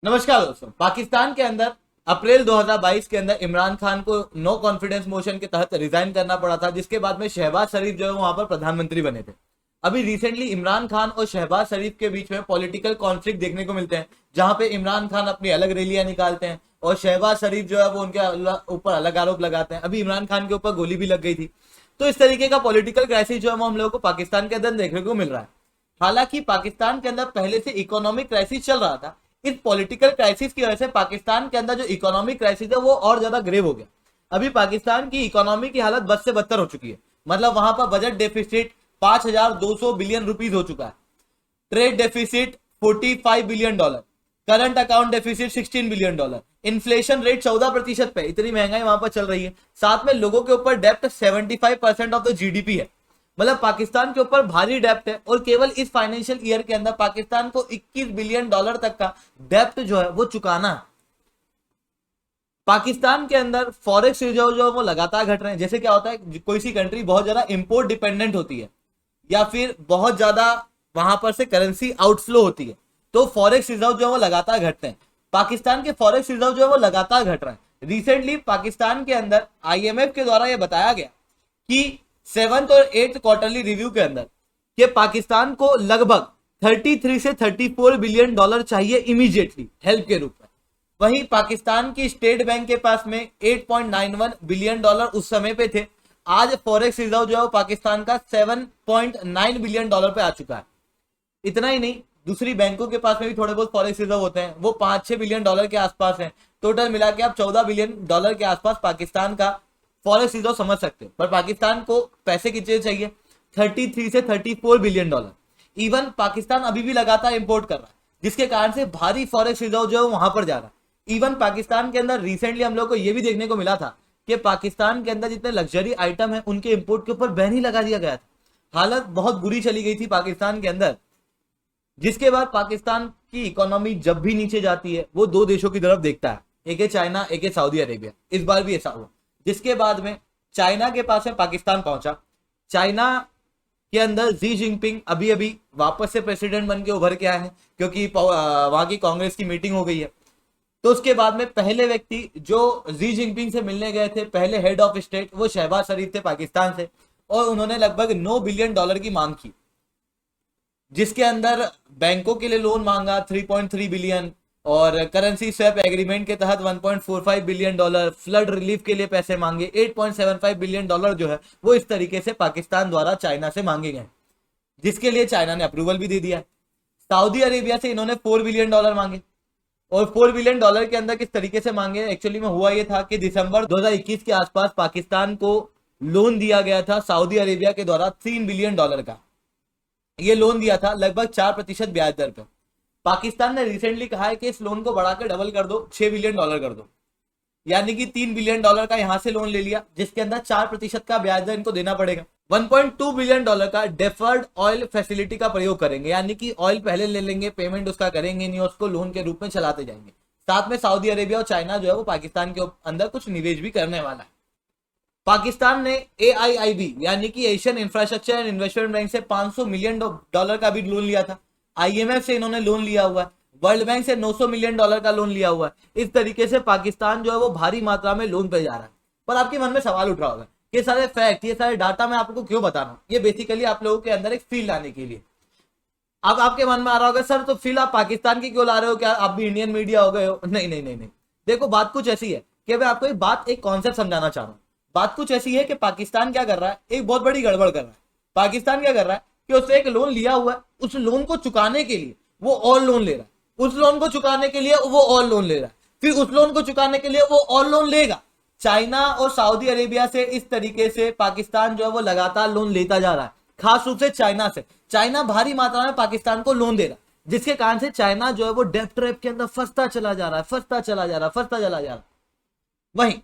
नमस्कार दोस्तों। पाकिस्तान के अंदर अप्रैल 2022 के अंदर इमरान खान को नो कॉन्फिडेंस मोशन के तहत रिजाइन करना पड़ा था, जिसके बाद में शहबाज शरीफ जो है वहां पर प्रधानमंत्री बने थे। अभी रिसेंटली इमरान खान और शहबाज शरीफ के बीच में पॉलिटिकल कॉन्फ्लिक्ट देखने को मिलते हैं, जहां पे इमरान खान अपनी अलग रैलियां निकालते हैं और शहबाज शरीफ जो है वो उनके ऊपर अलग आरोप लगाते हैं। अभी इमरान खान के ऊपर गोली भी लग गई थी। तो इस तरीके का पॉलिटिकल क्राइसिस जो है वो हम लोगों को पाकिस्तान के अंदर देखने को मिल रहा है। हालांकि पाकिस्तान के अंदर पहले से इकोनॉमिक क्राइसिस चल रहा था। इस पॉलिटिकल क्राइसिस की वजह से पाकिस्तान के अंदर जो इकोनॉमिक क्राइसिस है वो और ज्यादा ग्रेव हो गया। अभी पाकिस्तान की इकोनॉमी की हालत बद से बदतर हो चुकी है। मतलब वहां पर बजट डेफिसिट 5200 बिलियन रुपीज हो चुका है, trade deficit 45 billion dollar, current account deficit 16 billion dollar, inflation rate 14% पे, इतनी महंगाई वहां पर चल रही है। साथ में लोगों के ऊपर डेप्ट 75% ऑफ द जीडीपी है। मतलब पाकिस्तान के ऊपर भारी डेप्ट है और केवल इस फाइनेंशियल ईयर के अंदर पाकिस्तान को 21 बिलियन डॉलर तक का डेप्ट जो है वो चुकाना है। पाकिस्तान के अंदर फॉरेक्स रिजर्व जो है वो लगातार घट रहे हैं। जैसे क्या होता है, कोई सी कंट्री बहुत ज्यादा इंपोर्ट डिपेंडेंट होती है या फिर बहुत ज्यादा वहां पर से करेंसी आउटफ्लो होती है, तो फॉरेक्स रिजर्व जो है वो लगातार घटते हैं। पाकिस्तान के फॉरेक्स रिजर्व जो है वो लगातार घट रहे हैं। रिसेंटली पाकिस्तान के अंदर आईएमएफ के द्वारा यह बताया गया कि 7th और 8th क्वार्टरली रिव्यू के अंदर कि पाकिस्तान को लगभग 33 से 34 बिलियन डॉलर चाहिए इमीडिएटली हेल्प के रूप में। वहीं पाकिस्तान की स्टेट बैंक के पास में 8.91 बिलियन डॉलर उस समय पे थे। आज फॉरेक्स रिजर्व जो है वो पाकिस्तान का 7.9 बिलियन डॉलर पे आ चुका है। इतना ही नहीं, दूसरी बैंकों के पास में भी थोड़े बहुत फॉरेक्स रिजर्व होते हैं, वो 5-6 बिलियन डॉलर के आसपास है। टोटल मिला के आप 14 बिलियन डॉलर के आसपास पाकिस्तान का फॉरेक्स रिजर्व समझ सकते हैं। पर पाकिस्तान को पैसे कितने चाहिए? 33 से 34 बिलियन डॉलर। इवन पाकिस्तान अभी भी लगातार इंपोर्ट कर रहा है, जिसके कारण से भारी फॉरेक्स रिजर्व जो है वहां पर जा रहा है। इवन पाकिस्तान के अंदर रिसेंटली हम लोग को यह भी देखने को मिला था कि पाकिस्तान के अंदर जितने लग्जरी आइटम है उनके इंपोर्ट के ऊपर बैन ही लगा दिया गया था। हालत बहुत बुरी चली गई थी पाकिस्तान के अंदर, जिसके बाद पाकिस्तान की इकोनॉमी जब भी नीचे जाती है वो दो देशों की तरफ देखता है, एक है चाइना, एक है सऊदी अरेबिया। इस बार भी ऐसा हुआ, जिसके बाद में चाइना के पास में पाकिस्तान पहुंचा। चाइना के अंदर जी जिनपिंग अभी अभी वापस से प्रेसिडेंट बन के उभर के आए हैं, क्योंकि वहां की कांग्रेस की मीटिंग हो गई है। तो उसके बाद में पहले व्यक्ति जो जी जिनपिंग से मिलने गए थे, पहले हेड ऑफ स्टेट, वो शहबाज शरीफ थे पाकिस्तान से, और उन्होंने लगभग 9 बिलियन डॉलर की मांग की, जिसके अंदर बैंकों के लिए लोन मांगा 3.3 बिलियन और करेंसी स्वैप एग्रीमेंट के तहत 1.45 बिलियन डॉलर, फ्लड रिलीफ के लिए पैसे मांगे 8.75 बिलियन डॉलर जो है वो इस तरीके से पाकिस्तान द्वारा चाइना से मांगे गए, जिसके लिए चाइना ने अप्रूवल भी दे दिया है। सऊदी अरेबिया से इन्होंने 4 बिलियन डॉलर मांगे, और 4 बिलियन डॉलर के अंदर किस तरीके से मांगे? एक्चुअली में हुआ यह था कि दिसंबर 2021 के आसपास पाकिस्तान को लोन दिया गया था सऊदी अरेबिया के द्वारा 3 बिलियन डॉलर का। ये लोन दिया था लगभग 4% ब्याज दर पे। पाकिस्तान ने रिसेंटली कहा है कि इस लोन को बढ़ाकर डबल कर दो, 6 बिलियन डॉलर कर दो, यानी कि 3 बिलियन डॉलर का यहां से लोन ले लिया, जिसके अंदर 4% का ब्याज दर इनको देना पड़ेगा। 1.2 बिलियन डॉलर का डेफर्ड ऑयल फैसिलिटी का प्रयोग करेंगे, यानी कि ऑयल पहले ले लेंगे, पेमेंट उसका करेंगे नहीं, उसको लोन के रूप में चलाते जाएंगे। साथ में सऊदी अरेबिया और चाइना जो है वो पाकिस्तान के अंदर कुछ निवेश भी करने वाला है। पाकिस्तान ने AIIB यानी कि Asian infrastructure and investment bank से 500 मिलियन डॉलर का भी लोन लिया था। IMF से इन्होंने लोन लिया हुआ है, वर्ल्ड बैंक से 900 मिलियन डॉलर का लोन लिया हुआ है। इस तरीके से पाकिस्तान जो है वो भारी मात्रा में लोन पे जा रहा है। पर आपके मन में सवाल उठ रहा होगा, ये सारे फैक्ट, ये सारे डाटा मैं आपको क्यों बता रहा हूँ? ये बेसिकली आप लोगों के अंदर एक फील लाने के लिए। अब आपके मन में आ रहा होगा, सर तो फील आप पाकिस्तान की क्यों ला रहे हो? क्या आप भी इंडियन मीडिया हो गए हो? नहीं नहीं नहीं नहीं, देखो बात कुछ ऐसी है कि मैं आपको एक कॉन्सेप्ट समझाना चाह रहा हूँ। बात कुछ ऐसी है कि पाकिस्तान क्या कर रहा है, एक बहुत बड़ी गड़बड़ कर रहा है। पाकिस्तान क्या कर रहा है कि उससे एक लोन लिया हुआ है, उस लोन को चुकाने के लिए वो और लोन ले रहा है, उस लोन को चुकाने के लिए वो और लोन ले रहा है, फिर उस लोन को चुकाने के लिए वो और लोन लेगा। चाइना और सऊदी अरेबिया से इस तरीके से पाकिस्तान जो है वो लगातार लोन लेता जा रहा है, खास रूप से चाइना से। चाइना भारी मात्रा में पाकिस्तान को लोन दे रहा है, जिसके कारण से चाइना जो है वो डेब्ट ट्रैप के अंदर फंसता चला जा रहा है, फंसता चला जा रहा है, फंसता चला जा रहा है। वहीं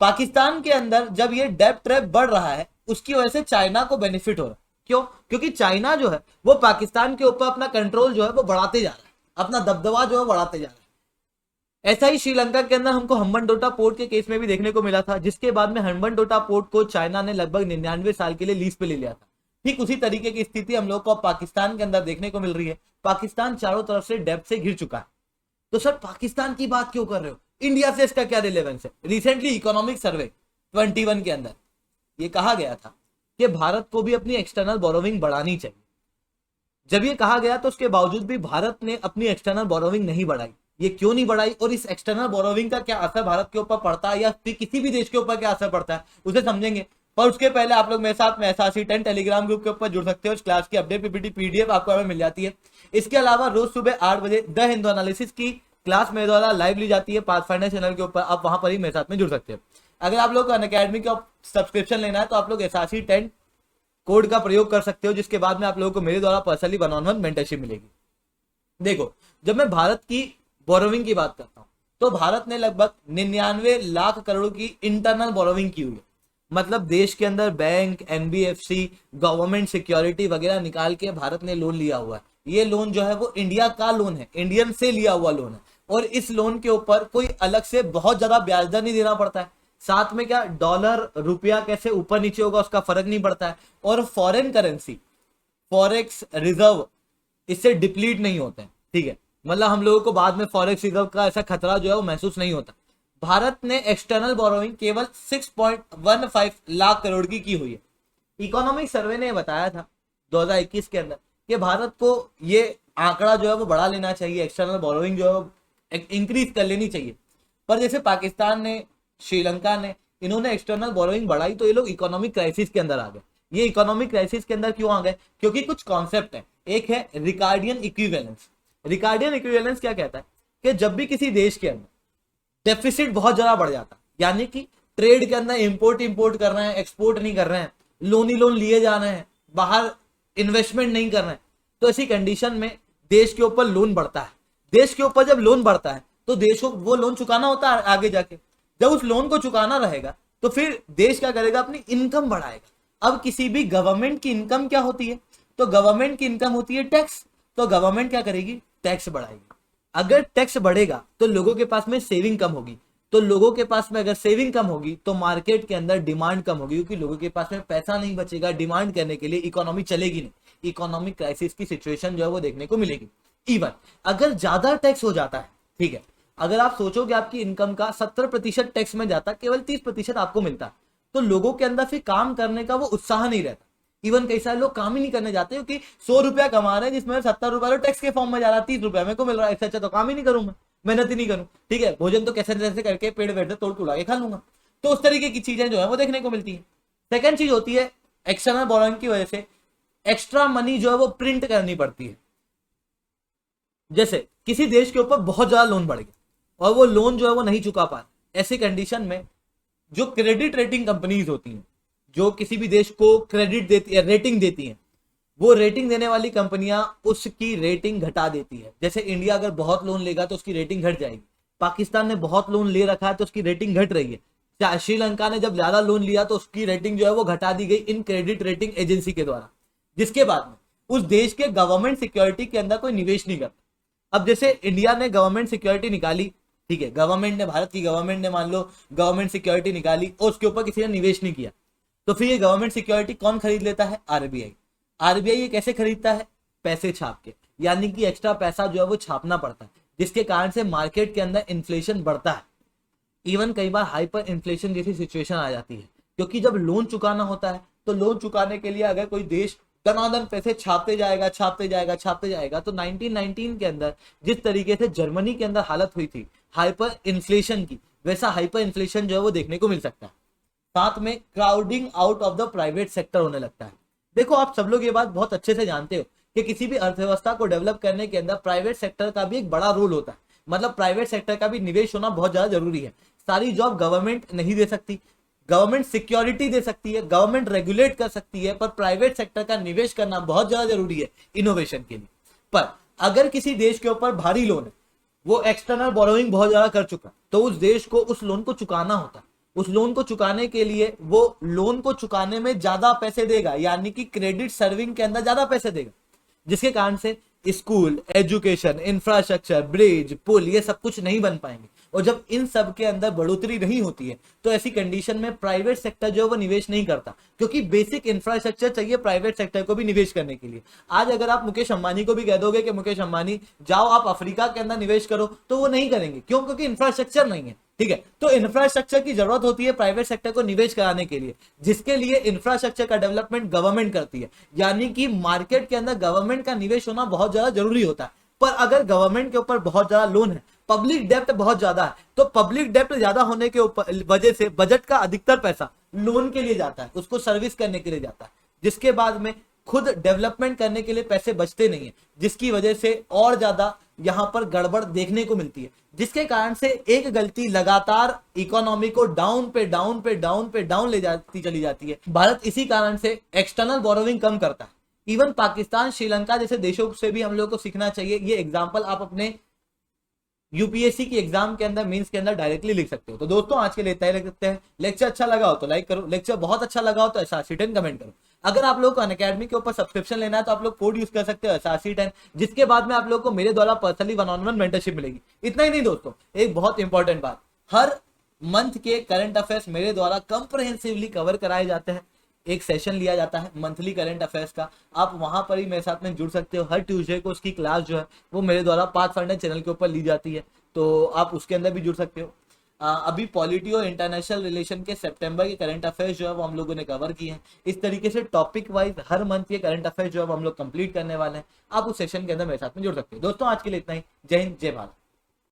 पाकिस्तान के अंदर जब ये डेब्ट ट्रैप बढ़ रहा है, उसकी वजह से चाइना को बेनिफिट हो रहा है। क्यों? क्योंकि चाइना जो है वो पाकिस्तान के ऊपर अपना कंट्रोल जो है वो बढ़ाते जा रहा है, अपना दबदबा जो है बढ़ाते जा रहा है। ऐसा ही श्रीलंका के अंदर हमको हम्बनटोटा पोर्ट के केस में भी देखने को मिला था, जिसके बाद में हम्बनटोटा पोर्ट को चाइना ने लगभग 99 साल के लिए लीज पे ले लिया था। ठीक उसी तरीके की स्थिति हम लोग को पाकिस्तान के अंदर देखने को मिल रही है। पाकिस्तान चारों तरफ से डेब्ट से घिर चुका है। तो सर पाकिस्तान की बात क्यों कर रहे हो, इंडिया से इसका क्या रिलेवेंस है? रिसेंटली इकोनॉमिक सर्वे 21 के अंदर ये कहा गया था कि भारत को भी अपनी एक्सटर्नल बोरोविंग बढ़ानी चाहिए। जब ये कहा गया तो उसके बावजूद भी भारत ने अपनी एक्सटर्नल बोरोविंग नहीं बढ़ाई। ये क्यों नहीं बढ़ाई और इस एक्सटर्नल बोरोविंग का क्या असर भारत के ऊपर पड़ता है या फिर किसी भी देश के ऊपर क्या असर पड़ता है उसे समझेंगे। पर उसके पहले आप लोग मेरे साथ में SRC10 टेलीग्राम ग्रुप के ऊपर जुड़ सकते हो। इस क्लास की अपडेट PPT PDF आपको हमें मिल जाती है। इसके अलावा रोज सुबह 8 बजे द हिंदू एनालिसिस की क्लास मेरे द्वारा लाइव ली जाती है पाथफाइंडर चैनल के ऊपर, आप वहां पर ही मेरे साथ में जुड़ सकते हो। अगर आप लोग अनअकैडमी का सब्सक्रिप्शन लेना है तो आप लोग SRC10 कोड का प्रयोग कर सकते हो, जिसके बाद में आप लोगों को मेरे द्वारा पर्सनली 1-on-1 मेंटरशिप मिलेगी। देखो, जब मैं भारत की बोरोविंग की बात करता हूं तो भारत ने लगभग 99 लाख करोड़ की इंटरनल बोरोविंग की हुई है। मतलब देश के अंदर बैंक, NBFC, गवर्नमेंट सिक्योरिटी वगैरह निकाल के भारत ने लोन लिया हुआ है। ये लोन जो है वो इंडिया का लोन है, इंडियन से लिया हुआ लोन है, और इस लोन के ऊपर कोई अलग से बहुत ज्यादा ब्याज दर नहीं देना पड़ता है। साथ में क्या डॉलर रुपया कैसे ऊपर नीचे होगा उसका फर्क नहीं पड़ता है, और फॉरेन करेंसी फॉरेक्स रिजर्व इससे डिप्लीट नहीं होते हैं। ठीक है, मतलब हम लोगों को बाद में फॉरेक्स रिजर्व का ऐसा खतरा जो है वो महसूस नहीं होता। भारत ने एक्सटर्नल बोरोइंग केवल 6.15 लाख करोड़ की हुई है। इकोनॉमिक सर्वे ने बताया था 2021 के अंदर कि भारत को ये आंकड़ा जो है वो बढ़ा लेना चाहिए, एक्सटर्नल बोरोइंग जो है वो इंक्रीज कर लेनी चाहिए। पर जैसे पाकिस्तान ने, श्रीलंका ने, इन्होंने एक्सटर्नल बोरोइंग बढ़ाई तो ये लोग इकोनॉमिक क्राइसिस के अंदर आ गए। ये इकोनॉमिक क्राइसिस के अंदर क्यों आ गए? क्योंकि कुछ कॉन्सेप्ट है। एक है रिकार्डियन इक्विवेलेंस। रिकार्डियन इक्विवेलेंस क्या कहता है कि जब भी किसी देश के अंदर डेफिसिट बहुत ज्यादा बढ़ जाता है, यानी कि ट्रेड के अंदर इंपोर्ट कर रहे हैं, एक्सपोर्ट नहीं कर रहे हैं, लोन ही लोन लिए जा रहे हैं, बाहर इन्वेस्टमेंट नहीं कर रहे हैं, तो ऐसी कंडीशन में देश के ऊपर लोन बढ़ता है। देश के ऊपर जब लोन बढ़ता है तो देश को वो लोन चुकाना होता है आगे जाके। जब उस लोन को चुकाना रहेगा तो फिर देश क्या करेगा? अपनी इनकम बढ़ाएगा। अब किसी भी गवर्नमेंट की इनकम क्या होती है? तो गवर्नमेंट की इनकम होती है टैक्स। तो गवर्नमेंट क्या करेगी? टैक्स बढ़ाएगी। अगर टैक्स बढ़ेगा तो लोगों के पास में सेविंग कम होगी, तो लोगों के पास में अगर सेविंग कम होगी तो मार्केट के अंदर डिमांड कम होगी, क्योंकि लोगों के पास में पैसा नहीं बचेगा डिमांड करने के लिए, इकोनॉमी चलेगी नहीं। इकोनॉमिक क्राइसिस की सिचुएशन जो है वो देखने को मिलेगी। इवन अगर ज्यादा टैक्स हो जाता है, ठीक है, अगर आप सोचो कि आपकी इनकम का 70% टैक्स में जाता, केवल 30% आपको मिलता, तो लोगों के अंदर फिर काम करने का वो उत्साह नहीं रहता। इवन कई सारे लोग काम ही नहीं करने जाते क्योंकि 100 रुपया कमा रहे हैं जिसमें 70 रुपया तो टैक्स के फॉर्म में जा रहा है, 30 रुपया मेरे को मिल रहा है। इससे अच्छा तो काम ही नहीं करूं, मैं मेहनत ही नहीं करूं। ठीक है, भोजन तो कैसे कैसे करके पेड़ वेड़ से तोड़ तुड़ा के खा लूंगा। तो उस तरीके की चीजें जो है वो देखने को मिलती है। सेकंड चीज होती है एक्सटर्नल बोरोइंग की वजह से एक्स्ट्रा मनी जो है वो प्रिंट करनी पड़ती है। जैसे किसी देश के ऊपर बहुत ज्यादा लोन बढ़ गया और वो लोन जो है वो नहीं चुका पा, ऐसी कंडीशन में जो क्रेडिट रेटिंग कंपनीज होती हैं, जो किसी भी देश को क्रेडिट देती है, रेटिंग देती हैं, वो रेटिंग देने वाली कंपनियां उसकी रेटिंग घटा देती है। जैसे इंडिया अगर बहुत लोन लेगा तो उसकी रेटिंग घट जाएगी, पाकिस्तान ने बहुत लोन ले रखा है तो उसकी रेटिंग घट रही है, श्रीलंका ने जब ज्यादा लोन लिया तो उसकी रेटिंग जो है वो घटा दी गई इन क्रेडिट रेटिंग एजेंसी के द्वारा, जिसके बाद में उस देश के गवर्नमेंट सिक्योरिटी के अंदर कोई निवेश नहीं करता। अब जैसे इंडिया ने गवर्नमेंट सिक्योरिटी निकाली, ठीक है, गवर्नमेंट ने, भारत की गवर्नमेंट ने मान लो गवर्नमेंट सिक्योरिटी निकाली और उसके ऊपर किसी ने निवेश नहीं किया, तो फिर ये गवर्नमेंट सिक्योरिटी कौन खरीद लेता है? आरबीआई। आरबीआई ये कैसे खरीदता है? पैसे छाप के, यानी कि एक्स्ट्रा पैसा जो है वो छापना पड़ता है, जिसके कारण से मार्केट के अंदर इन्फ्लेशन बढ़ता है। इवन कई बार हाइपर इन्फ्लेशन जैसी सिचुएशन आ जाती है, क्योंकि जब लोन चुकाना होता है तो लोन चुकाने के लिए अगर कोई देश दनादन पैसे छापते जाएगा तो 1919 के अंदर जिस तरीके से जर्मनी के अंदर हालत हुई थी हाइपर इन्फ्लेशन की, वैसा हाइपर इन्फ्लेशन जो है वो देखने को मिल सकता है। साथ में crowding out of the private sector होने लगता है। देखो, आप सब लोग ये बात बहुत अच्छे से जानते हो कि किसी भी अर्थव्यवस्था को डेवलप करने के अंदर प्राइवेट सेक्टर का भी एक बड़ा रोल होता है। मतलब प्राइवेट सेक्टर का भी निवेश होना बहुत ज्यादा जरूरी है। सारी जॉब गवर्नमेंट नहीं दे सकती, गवर्नमेंट सिक्योरिटी दे सकती है, गवर्नमेंट रेगुलेट कर सकती है, पर प्राइवेट सेक्टर का निवेश करना बहुत ज्यादा जरूरी है इनोवेशन के लिए। पर अगर किसी देश के ऊपर भारी लोन है, वो एक्सटर्नल बोरोइंग बहुत ज्यादा कर चुका, तो उस देश को उस लोन को चुकाना होता है। उस लोन को चुकाने के लिए वो लोन को चुकाने में ज्यादा पैसे देगा, यानी कि क्रेडिट सर्विंग के अंदर ज्यादा पैसे देगा, जिसके कारण से स्कूल, एजुकेशन, इंफ्रास्ट्रक्चर, ब्रिज, पुल, ये सब कुछ नहीं बन पाएंगे। और जब इन सब के अंदर बढ़ोतरी नहीं होती है तो ऐसी कंडीशन में प्राइवेट सेक्टर जो है वो निवेश नहीं करता, क्योंकि बेसिक इंफ्रास्ट्रक्चर चाहिए प्राइवेट सेक्टर को भी निवेश करने के लिए। आज अगर आप मुकेश अंबानी को भी कह दोगे कि मुकेश अंबानी जाओ आप अफ्रीका के अंदर निवेश करो, तो वो नहीं करेंगे। क्यों? क्योंकि इंफ्रास्ट्रक्चर नहीं है। ठीक है, तो इंफ्रास्ट्रक्चर की जरूरत होती है प्राइवेट सेक्टर को निवेश कराने के लिए, जिसके लिए इंफ्रास्ट्रक्चर का डेवलपमेंट गवर्नमेंट करती है। यानी कि मार्केट के अंदर गवर्नमेंट का निवेश होना बहुत ज्यादा जरूरी होता है। पर अगर गवर्नमेंट के ऊपर बहुत ज्यादा लोन है, पब्लिक डेप्ट बहुत ज्यादा है, तो पब्लिक डेप्ट ज्यादा होने के ऊपर वजह से बजट का अधिकतर पैसा लोन के लिए जाता है, उसको सर्विस करने के लिए जाता है, जिसके बाद में खुद डेवलपमेंट करने के लिए पैसे बचते नहीं है, जिसकी वजह से और ज्यादा यहां पर गड़बड़ देखने को मिलती है, जिसके कारण से एक गलती लगातार इकोनॉमी को डाउन पे डाउन पे डाउन पे डाउन ले जाती चली जाती है। भारत इसी कारण से एक्सटर्नल बोरोविंग कम करता है। इवन पाकिस्तान, श्रीलंका जैसे देशों से भी हम लोग को सीखना चाहिए। ये एग्जाम्पल आप अपने यूपीएससी की एग्जाम के अंदर, मींस के अंदर डायरेक्टली लिख सकते हो। तो दोस्तों आज के लिए इतना ही लिख सकते हैं। लेक्चर अच्छा लगा हो तो लाइक करो, लेक्चर बहुत अच्छा लगा हो तो SRC10 कमेंट करो। अगर आप लोग को अनअकैडमी के ऊपर सब्सक्रिप्शन लेना है तो आप लोग कोड यूज कर सकते हो SRC10, जिसके बाद में आप लोग को मेरे द्वारा पर्सनली 1-on-1 मेंटरशिप मिलेगी। इतना ही नहीं दोस्तों, एक बहुत इंपॉर्टेंट बात, हर मंथ के करंट अफेयर्स मेरे द्वारा कंप्रहेंसिवली कवर कराए जाते हैं। एक सेशन लिया जाता है मंथली करंट अफेयर्स का, आप वहां पर ही मेरे साथ में जुड़ सकते हो। हर ट्यूसडे को उसकी क्लास जो है वो मेरे द्वारा पाथफाइंडर चैनल के ऊपर ली जाती है, तो आप उसके अंदर भी जुड़ सकते हो। अभी पॉलिटी और इंटरनेशनल रिलेशन के सितंबर के करंट अफेयर्स जो है वो हम लोगों ने कवर किए हैं। इस तरीके से टॉपिक वाइज हर मंथ के करंट अफेयर्स जो है वो हम लोग कंप्लीट करने वाले हैं। आप उस सेशन के अंदर मेरे साथ में जुड़ सकते हो। दोस्तों आज के लिए इतना ही। जय हिंद, जय भारत।